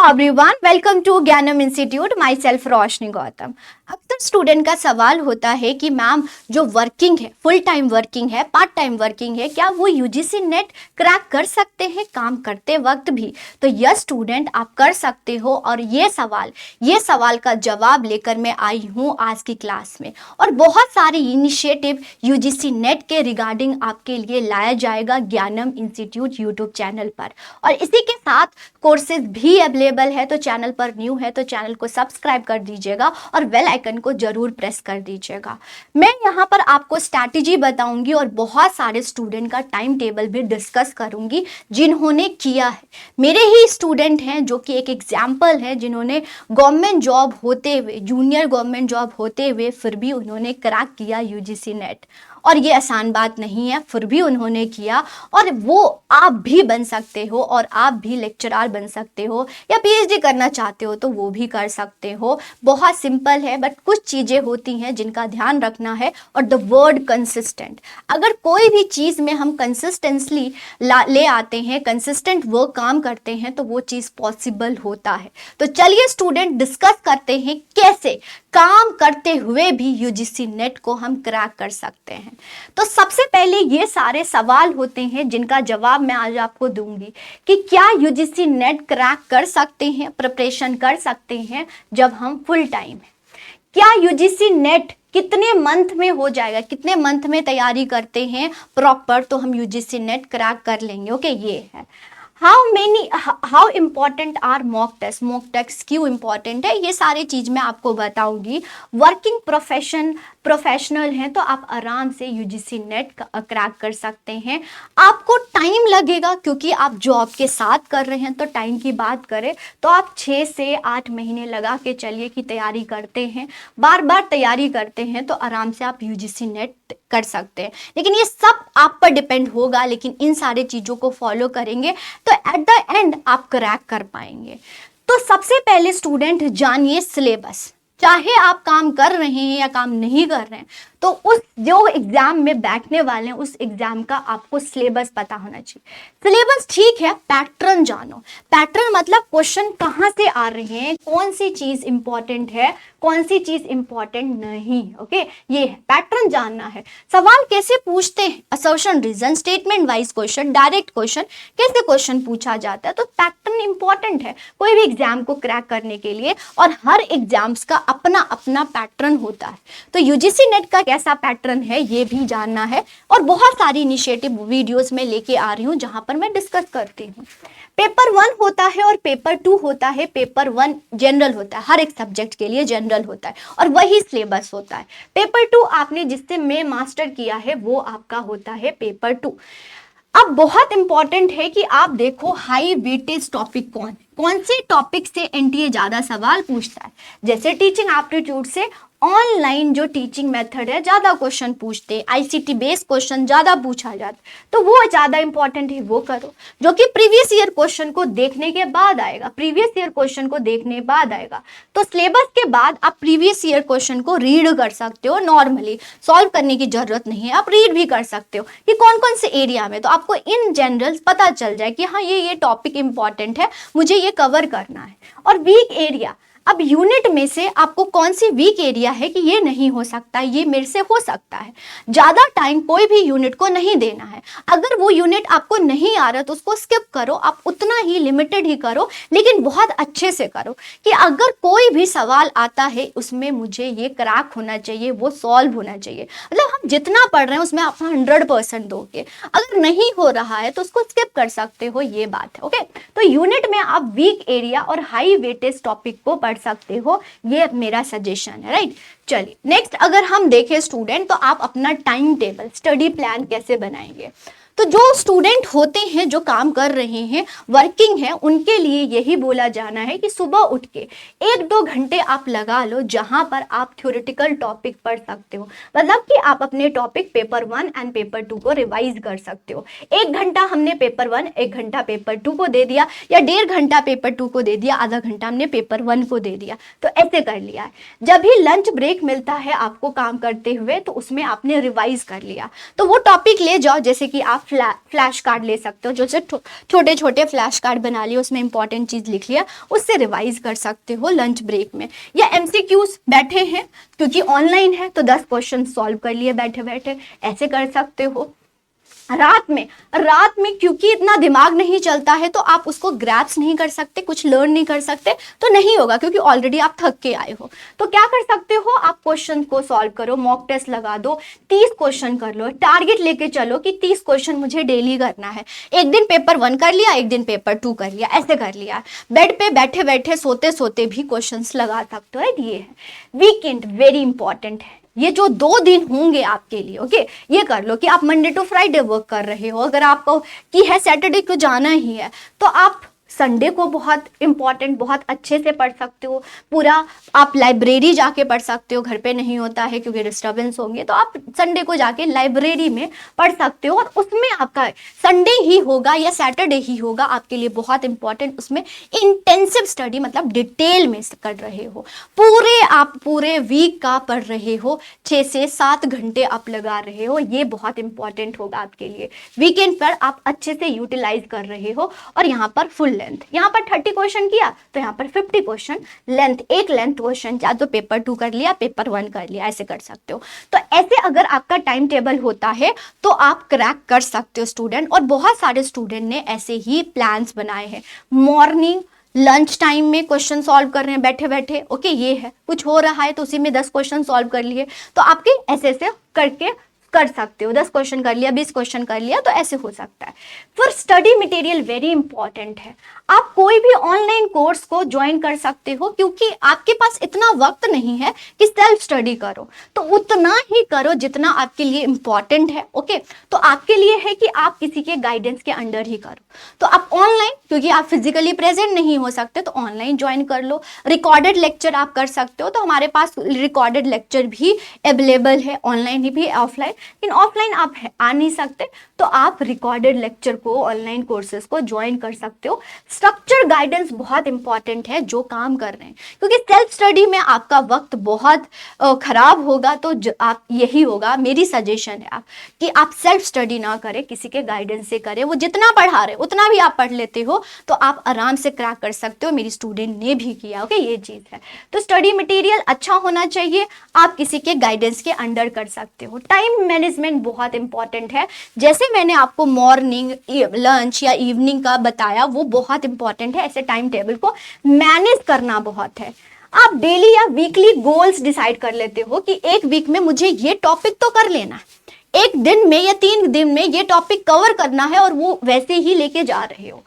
Everyone, welcome to ज्ञानम institute. My self रोशनी गौतम। अक्सर student का सवाल होता है कि मैम जो वर्किंग है, फुल टाइम वर्किंग है, पार्ट टाइम वर्किंग है, क्या वो यूजीसी नेट क्रैक कर सकते हैं काम करते वक्त भी? तो यस स्टूडेंट, आप कर सकते हो। और ये सवाल का जवाब लेकर मैं आई हूँ आज की क्लास में। और बहुत सारे इनिशिएटिव यूजीसी नेट के रिगार्डिंग आपके लिए लाया जाएगा ज्ञानम इंस्टीट्यूट यूट्यूब चैनल पर। और इसी के साथ कोर्सेज भी अवेलेबल है। तो चैनल पर न्यू है तो चैनल को सब्सक्राइब कर दीजिएगा और बेल आइकन को जरूर प्रेस कर दीजिएगा। मैं यहाँ पर आपको स्ट्रैटेजी बताऊंगी और बहुत सारे स्टूडेंट का टाइम टेबल भी डिस्कस करूंगी जिन्होंने किया है। मेरे ही स्टूडेंट हैं जो कि एक एग्जाम्पल है, जिन्होंने गवर्नमेंट जॉब होते हुए, जूनियर गवर्नमेंट जॉब होते हुए फिर भी उन्होंने क्रैक किया यूजीसी नेट। और ये आसान बात नहीं है, फिर भी उन्होंने किया। और वो आप भी बन सकते हो, और आप भी लेक्चरर बन सकते हो, या पीएचडी करना चाहते हो तो वो भी कर सकते हो। बहुत सिंपल है, बट कुछ चीज़ें होती हैं जिनका ध्यान रखना है। और द वर्ड कंसिस्टेंट, अगर कोई भी चीज़ में हम कंसिस्टेंसली ले आते हैं, कंसिस्टेंट वर्क काम करते हैं, तो वो चीज़ पॉसिबल होता है। तो चलिए स्टूडेंट डिस्कस करते हैं कैसे काम करते हुए भी यूजीसी नेट को हम क्रैक कर सकते हैं। तो सबसे पहले ये सारे सवाल होते हैं जिनका जवाब मैं आज आपको दूंगी कि क्या यूजीसी नेट क्रैक कर सकते हैं, प्रिपरेशन कर सकते हैं जब हम फुल टाइम है। क्या यूजीसी नेट कितने मंथ में हो जाएगा, कितने मंथ में तैयारी करते हैं प्रॉपर तो हम यूजीसी नेट क्रैक कर लेंगे। ओके, ये है how important are mock test क्यों इम्पॉर्टेंट है, ये सारी चीज़ मैं आपको बताऊंगी। वर्किंग प्रोफेशनल हैं तो आप आराम से यूजीसी नेट क्रैक कर सकते हैं। आपको टाइम लगेगा क्योंकि आप जॉब के साथ कर रहे हैं। तो टाइम की बात करें तो आप 6 से 8 महीने लगा के चलिए कि तैयारी करते हैं, बार बार तैयारी करते हैं, तो आराम से आप यूजीसी नेट कर सकते हैं। लेकिन ये सब आप पर डिपेंड होगा, लेकिन इन सारे चीज़ों को फॉलो करेंगे तो एट द एंड आप क्रैक कर पाएंगे। तो सबसे पहले स्टूडेंट जानिए सिलेबस। चाहे आप काम कर रहे हैं या काम नहीं कर रहे हैं, तो उस जो एग्जाम में बैठने वाले हैं उस एग्जाम का आपको सिलेबस पता होना चाहिए। सिलेबस ठीक है, पैटर्न जानो। पैटर्न मतलब क्वेश्चन कहाँ से आ रहे हैं, कौन सी चीज इंपॉर्टेंट है, कौन सी चीज इंपॉर्टेंट नहीं। ओके, ये है पैटर्न जानना है। सवाल कैसे पूछते हैं, assertion, reason, statement wise question, direct question, कैसे क्वेश्चन पूछा जाता है। तो पैटर्न इंपॉर्टेंट है कोई भी एग्जाम को क्रैक करने के लिए, और हर एग्जाम्स का अपना अपना पैटर्न होता है। तो यूजीसी नेट का कैसा पैटर्न है ये भी जानना है। और बहुत सारी इनिशिएटिव वीडियोस में लेके आ रही हूँ जहां पर मैं डिस्कस करती हूँ। पेपर 1 होता है और पेपर 2 होता है। पेपर 1 जनरल होता है, हर एक सब्जेक्ट के लिए जनरल होता है, और वही सिलेबस होता है। पेपर 2 आपने जिससे में मास्टर किया है वो आपका होता है पेपर 2। अब बहुत इंपॉर्टेंट है कि आप देखो हाई वेटेज टॉपिक कौन से टॉपिक से एनटीए ज्यादा सवाल पूछता है। जैसे टीचिंग एप्टीट्यूड से ऑनलाइन जो टीचिंग मेथड है ज्यादा क्वेश्चन पूछते हैं, आईसीटी बेस्ड क्वेश्चन ज्यादा पूछा जाता है, तो वो ज्यादा इंपॉर्टेंट है, वो करो जो कि प्रीवियस ईयर क्वेश्चन को देखने के बाद आएगा। प्रीवियस ईयर क्वेश्चन को देखने बाद आएगा, तो सिलेबस के बाद आप प्रीवियस ईयर क्वेश्चन को रीड कर सकते हो। नॉर्मली सॉल्व करने की जरूरत नहीं है, आप रीड भी कर सकते हो कि कौन कौन से एरिया में, तो आपको इन जनरल पता चल जाए कि हाँ ये टॉपिक इंपॉर्टेंट है, मुझे ये कवर करना है। और वीक एरिया, अब यूनिट में से आपको कौन सी वीक एरिया है कि ये नहीं हो सकता, ये मेरे से हो सकता है। ज्यादा टाइम कोई भी यूनिट को नहीं देना है। अगर वो यूनिट आपको नहीं आ रहा तो उसको स्किप करो, आप उतना ही लिमिटेड ही करो, लेकिन बहुत अच्छे से करो कि अगर कोई भी सवाल आता है उसमें मुझे ये क्रैक होना चाहिए, वो सॉल्व होना चाहिए। मतलब हम जितना पढ़ रहे हैं उसमें आप 100% दोगे। अगर नहीं हो रहा है तो उसको स्किप कर सकते हो, ये बात है। ओके, तो यूनिट में आप वीक एरिया और हाई वेटेज टॉपिक को पढ़ सकते हो, ये मेरा सजेशन है। राइट, चलिए नेक्स्ट अगर हम देखें स्टूडेंट, तो आप अपना टाइम टेबल, स्टडी प्लान कैसे बनाएंगे। तो जो स्टूडेंट होते हैं जो काम कर रहे हैं, वर्किंग है, उनके लिए यही बोला जाना है कि सुबह उठ के 1-2 घंटे आप लगा लो जहां पर आप थ्योरेटिकल टॉपिक पढ़ सकते हो। मतलब कि आप अपने टॉपिक पेपर 1 एंड पेपर 2 को रिवाइज कर सकते हो। 1 घंटा हमने पेपर 1, 1 घंटा पेपर 2 को दे दिया, या 1.5 घंटा पेपर 2 को दे दिया, आधा घंटा हमने पेपर 1 को दे दिया, तो ऐसे कर लिया है। जब भी लंच ब्रेक मिलता है आपको काम करते हुए, तो उसमें आपने रिवाइज कर लिया, तो वो टॉपिक ले जाओ। जैसे कि आप फ्लैश कार्ड ले सकते हो, जो से छोटे छोटे फ्लैश कार्ड बना लिए, उसमें इंपॉर्टेंट चीज़ लिख लिया, उससे रिवाइज कर सकते हो लंच ब्रेक में। या एमसीक्यूज बैठे हैं क्योंकि ऑनलाइन है तो 10 क्वेश्चन सॉल्व कर लिए बैठे बैठे, ऐसे कर सकते हो। रात में क्योंकि इतना दिमाग नहीं चलता है तो आप उसको ग्रैप्स नहीं कर सकते, कुछ लर्न नहीं कर सकते, तो नहीं होगा क्योंकि ऑलरेडी आप थक के आए हो। तो क्या कर सकते हो, आप क्वेश्चन को सॉल्व करो, मॉक टेस्ट लगा दो, 30 क्वेश्चन कर लो, टारगेट लेके चलो कि 30 क्वेश्चन मुझे डेली करना है। एक दिन पेपर 1 कर लिया, एक दिन पेपर 2 कर लिया, ऐसे कर लिया। बेड पे बैठे बैठे सोते सोते भी क्वेश्चन लगा सकते हो, राइट। ये है वीकेंड, वेरी इंपॉर्टेंट है। ये जो 2 दिन होंगे आपके लिए, ओके, ये कर लो कि आप मंडे टू फ्राइडे वर्क कर रहे हो। अगर आपको कि है सैटरडे को जाना ही है तो आप संडे को बहुत इंपॉर्टेंट, बहुत अच्छे से पढ़ सकते हो। पूरा आप लाइब्रेरी जाके पढ़ सकते हो, घर पे नहीं होता है क्योंकि डिस्टर्बेंस होंगे, तो आप संडे को जाके लाइब्रेरी में पढ़ सकते हो और उसमें आपका संडे ही होगा या सैटरडे ही होगा आपके लिए बहुत इंपॉर्टेंट। उसमें इंटेंसिव स्टडी मतलब डिटेल में कर रहे हो, आप पूरे वीक का पढ़ रहे हो, 6 से 7 घंटे आप लगा रहे हो, ये बहुत इंपॉर्टेंट होगा आपके लिए। वीकेंड पर आप अच्छे से यूटिलाइज कर रहे हो और यहाँ पर फुल लेंथ, यहाँ पर 30 क्वेश्चन किया तो यहाँ पर 50 क्वेश्चन लेंथ, एक लेंथ क्वेश्चन या तो पेपर 2 कर लिया, पेपर 1 कर लिया, ऐसे कर सकते हो। तो ऐसे अगर आपका टाइम टेबल होता है तो आप क्रैक कर सकते हो स्टूडेंट। और बहुत सारे स्टूडेंट ने ऐसे ही प्लान्स बनाए हैं, मॉर्निंग लंच टाइम में क्वेश्चन सॉल्व कर रहे हैं बैठे बैठे, ओके, ये है कुछ हो रहा है तो उसी में 10 क्वेश्चन सॉल्व कर लिए, तो आपके ऐसे ऐसे करके कर सकते हो। 10 क्वेश्चन कर लिया, 20 क्वेश्चन कर लिया, तो ऐसे हो सकता है। फिर स्टडी मटेरियल वेरी इंपॉर्टेंट है। आप कोई भी ऑनलाइन कोर्स को ज्वाइन कर सकते हो क्योंकि आपके पास इतना वक्त नहीं है कि सेल्फ स्टडी करो, तो उतना ही करो जितना आपके लिए इंपॉर्टेंट है, ओके। तो आपके लिए है कि आप किसी के गाइडेंस के अंडर ही करो। तो आप ऑनलाइन, क्योंकि आप फिजिकली प्रेजेंट नहीं हो सकते, तो ऑनलाइन ज्वाइन कर लो। रिकॉर्डेड लेक्चर आप कर सकते हो, तो हमारे पास रिकॉर्डेड लेक्चर भी अवेलेबल है, ऑनलाइन ही भी, ऑफलाइन। लेकिन ऑफलाइन आप आ नहीं सकते तो आप रिकॉर्डेड लेक्चर को, ऑनलाइन कोर्सेज को ज्वाइन कर सकते हो। स्ट्रक्चर गाइडेंस बहुत इंपॉर्टेंट है जो काम कर रहे हैं, क्योंकि सेल्फ स्टडी में आपका वक्त बहुत खराब होगा। तो आप यही होगा, मेरी सजेशन है आप कि आप सेल्फ स्टडी ना करें, किसी के गाइडेंस से करें। वो जितना पढ़ा रहे उतना भी आप पढ़ लेते हो तो आप आराम से क्रैक कर सकते हो। मेरी स्टूडेंट ने भी किया, ओके, ये चीज़ है। तो स्टडी मटेरियल अच्छा होना चाहिए, आप किसी के गाइडेंस के अंडर कर सकते हो। टाइम मैनेजमेंट बहुत इंपॉर्टेंट है, जैसे मैंने आपको मॉर्निंग, लंच या इवनिंग का बताया, वो बहुत इंपॉर्टेंट है। ऐसे टाइम टेबल को मैनेज करना बहुत है। आप डेली या वीकली गोल्स डिसाइड कर लेते हो कि एक वीक में मुझे ये टॉपिक तो कर लेना है, एक दिन में या 3 दिन में ये टॉपिक कवर करना है, और वो वैसे ही लेके जा रहे हो।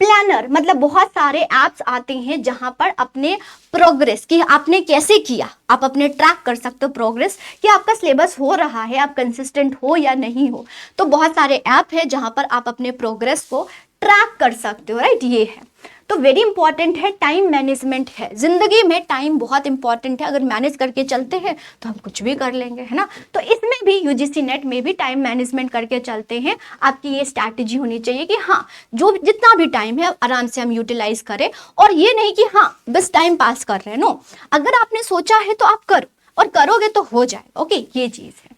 प्लानर मतलब बहुत सारे ऐप्स आते हैं जहां पर अपने प्रोग्रेस कि आपने कैसे किया, आप अपने ट्रैक कर सकते हो प्रोग्रेस, कि आपका सिलेबस हो रहा है, आप कंसिस्टेंट हो या नहीं हो। तो बहुत सारे ऐप है जहां पर आप अपने प्रोग्रेस को ट्रैक कर सकते हो, राइट। ये है तो वेरी इंपॉर्टेंट है, टाइम मैनेजमेंट है। जिंदगी में टाइम बहुत इंपॉर्टेंट है, अगर मैनेज करके चलते हैं तो हम कुछ भी कर लेंगे, है ना। तो इसमें भी यूजीसी नेट में भी टाइम मैनेजमेंट करके चलते हैं। आपकी ये स्ट्रैटेजी होनी चाहिए कि हाँ, जो जितना भी टाइम है आराम से हम यूटिलाइज करें, और ये नहीं कि हाँ बस टाइम पास कर रहे हैं। नो, अगर आपने सोचा है तो आप करो, और करोगे तो हो जाएगा, ओके, ये चीज़ है।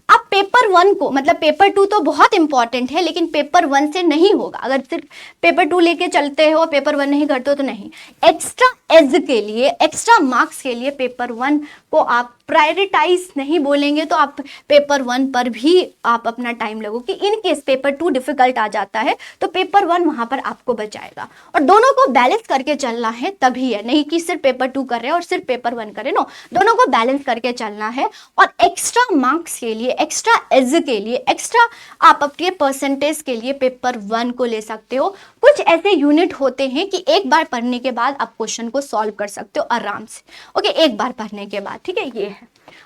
अब पेपर 1 को, मतलब पेपर 2 तो बहुत इंपॉर्टेंट है, लेकिन पेपर 1 से नहीं होगा। अगर सिर्फ पेपर 2 लेके चलते हो, पेपर 1 नहीं करते हो तो नहीं। एक्स्ट्रा एज के लिए, एक्स्ट्रा मार्क्स के लिए पेपर 1 को आप प्रायोरिटाइज नहीं बोलेंगे तो आप पेपर 1 पर भी आप अपना टाइम लगो, कि इन केस पेपर 2 डिफिकल्ट आ जाता है तो पेपर 1 वहां पर आपको बचाएगा। और दोनों को बैलेंस करके चलना है, तभी है, नहीं कि सिर्फ पेपर 2 कर रहे हैं और सिर्फ पेपर 1 करें। नो, दोनों को बैलेंस करके चलना है। और एक्स्ट्रा मार्क्स के लिए, एक्स्ट्रा एज के लिए, एक्स्ट्रा आप अपने परसेंटेज के लिए पेपर 1 को ले सकते हो। कुछ ऐसे यूनिट होते हैं कि एक बार पढ़ने के बाद आप क्वेश्चन को सॉल्व कर सकते हो आराम से, ओके, एक बार पढ़ने के बाद, ठीक है। ये है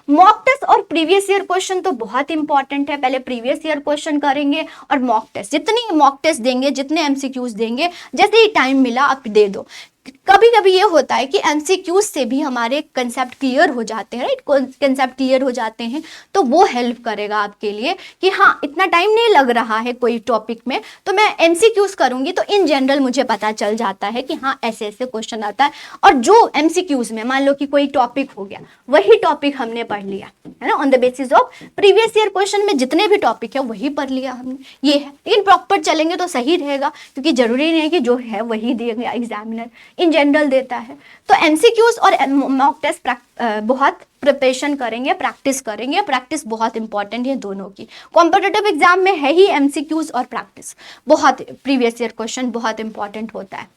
मॉक टेस्ट और प्रीवियस ईयर क्वेश्चन तो बहुत इंपॉर्टेंट है। पहले प्रीवियस ईयर क्वेश्चन करेंगे और मॉक टेस्ट, जितनी मॉक टेस्ट देंगे, जितने एमसीक्यूज देंगे, जैसे ही टाइम मिला आप दे दो। कभी कभी ये होता है कि एमसीक्यूज से भी हमारे कंसेप्ट क्लियर हो जाते हैं, राइट, कंसेप्ट क्लियर हो जाते हैं, तो वो हेल्प करेगा आपके लिए कि हाँ इतना टाइम नहीं लग रहा है कोई टॉपिक में, तो मैं एमसीक्यूज करूंगी तो इन जनरल मुझे पता चल जाता है कि हाँ ऐसे ऐसे क्वेश्चन आता है। और जो एमसीक्यूज में मान लो कि कोई टॉपिक हो गया, वही टॉपिक हमने पढ़ लिया है ना, on the basis of previous year question में जितने भी टॉपिक है वही पढ़ लिया हमने, ये है। लेकिन प्रॉपर चलेंगे तो सही रहेगा, क्योंकि जरूरी नहीं है कि जो है वही देगा एग्जामिनर, इन जनरल देता है। तो एमसीक्यूज और मॉक टेस्ट बहुत प्रिपरेशन करेंगे, प्रैक्टिस करेंगे, प्रैक्टिस बहुत इंपॉर्टेंट है दोनों की। कॉम्पिटिटिव एग्जाम में है ही एमसीक्यूज और प्रैक्टिस, बहुत प्रीवियस ईयर क्वेश्चन बहुत इंपॉर्टेंट होता है।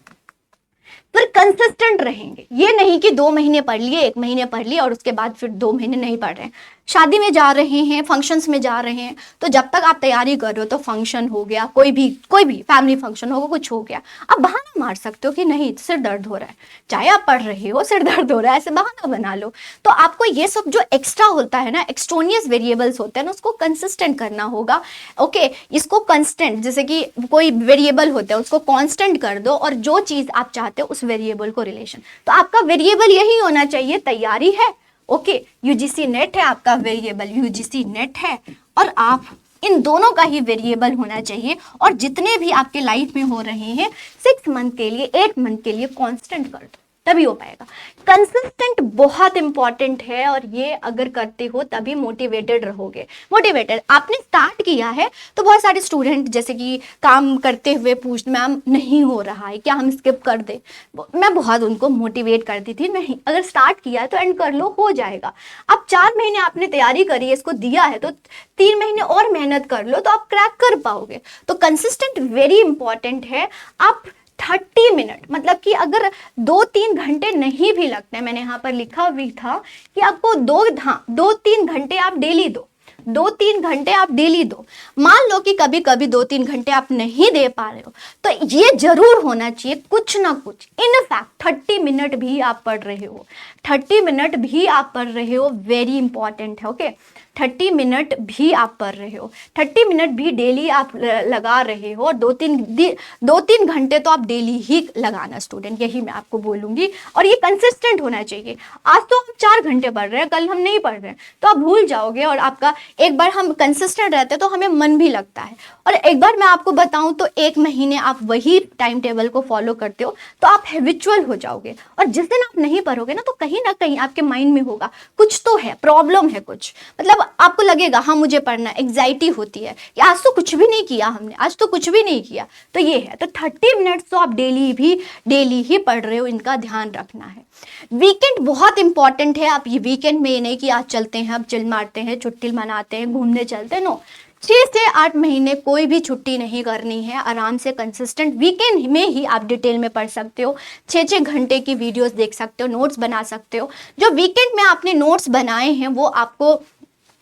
फिर कंसिस्टेंट रहेंगे, ये नहीं कि 2 महीने पढ़ लिए, 1 महीने पढ़ लिए और उसके बाद फिर 2 महीने नहीं पढ़ रहे हैं। शादी में जा रहे हैं, फंक्शंस में जा रहे हैं, तो जब तक आप तैयारी कर रहे हो, तो फंक्शन हो गया, कोई भी फैमिली फंक्शन होगा, कुछ हो गया, आप बहाना मार सकते हो कि नहीं सिर दर्द हो रहा है, चाहे आप पढ़ रहे हो सिर दर्द हो रहा है, ऐसे बहाना बना लो। तो आपको ये सब जो एक्स्ट्रा होता है ना, एक्सट्रोनियस वेरिएबल्स होते हैं ना, उसको कंसिस्टेंट करना होगा। ओके, इसको कंस्टेंट, जैसे कि कोई वेरिएबल होता है उसको कांस्टेंट कर दो, और जो चीज आप चाहते हो उस वेरिएबल को रिलेशन, तो आपका वेरिएबल यही होना चाहिए, तैयारी है। ओके, यूजीसी नेट है आपका वेरिएबल, यूजीसी नेट है, और आप इन दोनों का ही वेरिएबल होना चाहिए। और जितने भी आपके लाइफ में हो रहे हैं 6 मंथ के लिए, 8 मंथ के लिए कांस्टेंट कर दो, तभी हो पाएगा। कंसिस्टेंट बहुत इंपॉर्टेंट है, और ये अगर करते हो तभी मोटिवेटेड रहोगे। मोटिवेटेड आपने स्टार्ट किया है तो बहुत सारे स्टूडेंट जैसे कि काम करते हुए पूछते, मैम नहीं हो रहा है, क्या हम स्किप कर दे। मैं बहुत उनको मोटिवेट करती थी, नहीं अगर स्टार्ट किया है तो एंड कर लो, हो जाएगा। अब 4 महीने आपने तैयारी करी है, इसको दिया है, तो 3 महीने और मेहनत कर लो तो आप क्रैक कर पाओगे। तो कंसिस्टेंट वेरी इंपॉर्टेंट है। आप 30 मिनट, मतलब कि अगर 2-3 घंटे नहीं भी लगते हैं, मैंने यहाँ पर लिखा भी था कि आपको 2-3 घंटे आप डेली दो, 2-3 घंटे आप डेली दो। मान लो कि कभी कभी 2-3 घंटे आप नहीं दे पा रहे हो, तो ये जरूर होना चाहिए कुछ ना कुछ। इनफैक्ट 30 मिनट भी आप पढ़ रहे हो, 30 मिनट भी आप पढ़ रहे हो, वेरी इंपॉर्टेंट है। ओके, 30 मिनट भी आप पढ़ रहे हो, 30 मिनट भी डेली आप लगा रहे हो, और 2-3 घंटे तो आप डेली ही लगाना स्टूडेंट, यही मैं आपको बोलूंगी। और ये कंसिस्टेंट होना चाहिए। आज तो हम 4 घंटे पढ़ रहे हैं, कल हम नहीं पढ़ रहे हैं, तो आप भूल जाओगे। और आपका एक बार हम कंसिस्टेंट रहते हैं तो हमें मन भी लगता है। और एक बार मैं आपको बताऊं तो 1 महीने आप वही टाइम टेबल को फॉलो करते हो तो आप हैबिचुअल हो जाओगे। और जिस दिन आप नहीं पढ़ोगे ना, तो कहीं ना कहीं आपके माइंड में होगा कुछ तो है, प्रॉब्लम है कुछ, मतलब आपको लगेगा हाँ मुझे पढ़ना, एग्जाइटी होती है कि आज तो कुछ भी नहीं किया हमने, आज तो कुछ भी नहीं किया। तो ये है, तो 30 मिनट्स तो आप डेली ही पढ़ रहे हो, इनका ध्यान रखना है। वीकेंड बहुत इंपॉर्टेंट है। आप ये वीकेंड में ये नहीं कि आज चलते हैं, अब चिल मारते हैं, छुट्टी मनाते हैं, घूमने चलते हैं, नो। 6 से 8 महीने कोई भी छुट्टी नहीं करनी है, आराम से कंसिस्टेंट वीकेंड में ही आप डिटेल में पढ़ सकते हो, 6-6 घंटे की वीडियोस देख सकते हो, नोट्स बना सकते हो। जो वीकेंड में आपने नोट्स बनाए हैं वो आपको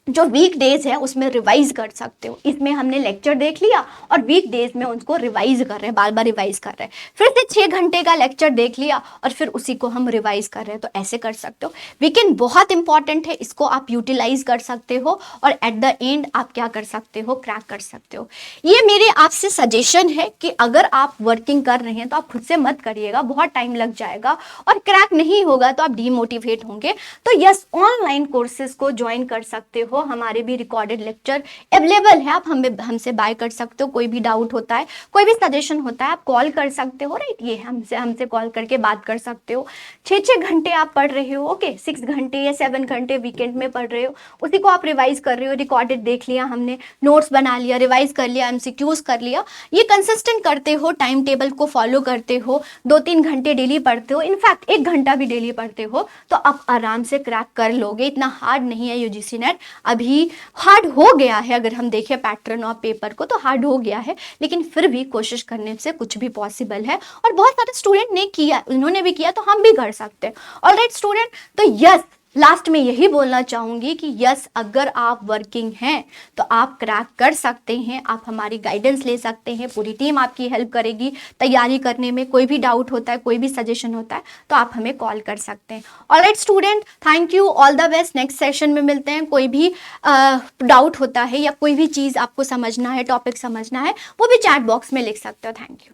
जो वीक डेज है उसमें रिवाइज कर सकते हो। इसमें हमने लेक्चर देख लिया और वीक डेज में उनको रिवाइज कर रहे हैं, बार बार रिवाइज कर रहे हैं। फिर से 6 घंटे का लेक्चर देख लिया और फिर उसी को हम रिवाइज कर रहे हैं, तो ऐसे कर सकते हो। वीकेंड बहुत इंपॉर्टेंट है, इसको आप यूटिलाइज कर सकते हो और एट द एंड आप क्या कर सकते हो, क्रैक कर सकते हो। ये मेरे आपसे सजेशन है कि अगर आप वर्किंग कर रहे हैं तो आप खुद से मत करिएगा, बहुत टाइम लग जाएगा और क्रैक नहीं होगा तो आप डीमोटिवेट होंगे। तो यस, ऑनलाइन कोर्सेज को ज्वाइन कर सकते हो, हमारे भी रिकॉर्डेड लेक्चर अवेलेबल है, आप हमसे बाय कर सकते हो। कोई भी डाउट होता है, कोई भी सजेशन होता है, आप कॉल कर सकते हो, राइट। ये हमसे कॉल करके बात कर सकते हो। 6-6 घंटे आप पढ़ रहे हो, ओके, 6 घंटे या 7 घंटे वीकेंड में पढ़ रहे हो, उसी को आप रिवाइज कर रहे हो। रिकॉर्डेड देख लिया हमने, नोट्स बना लिया, रिवाइज कर लिया, एमसीक्यूज कर लिया। ये कंसिस्टेंट करते हो, टाइम टेबल को फॉलो करते हो, 2-3 घंटे डेली पढ़ते हो, इनफैक्ट 1 घंटा भी डेली पढ़ते हो, तो आप आराम से क्रैक कर लोगे। इतना हार्ड नहीं है यूजीसी नेट, अभी हार्ड हो गया है, अगर हम देखें पैटर्न ऑफ पेपर को तो हार्ड हो गया है, लेकिन फिर भी कोशिश करने से कुछ भी पॉसिबल है। और बहुत सारे स्टूडेंट ने किया, उन्होंने भी किया, तो हम भी कर सकते हैं। ऑलराइट स्टूडेंट, तो यस, लास्ट में यही बोलना चाहूंगी कि यस, अगर आप वर्किंग हैं तो आप क्रैक कर सकते हैं, आप हमारी गाइडेंस ले सकते हैं, पूरी टीम आपकी हेल्प करेगी तैयारी करने में। कोई भी डाउट होता है, कोई भी सजेशन होता है तो आप हमें कॉल कर सकते हैं। Alright student, thank you, all the best. Next session में मिलते हैं। कोई भी डाउट होता है या कोई भी चीज़ आपको समझना है, टॉपिक समझना है, वो भी चैट बॉक्स में लिख सकते हो। Thank you.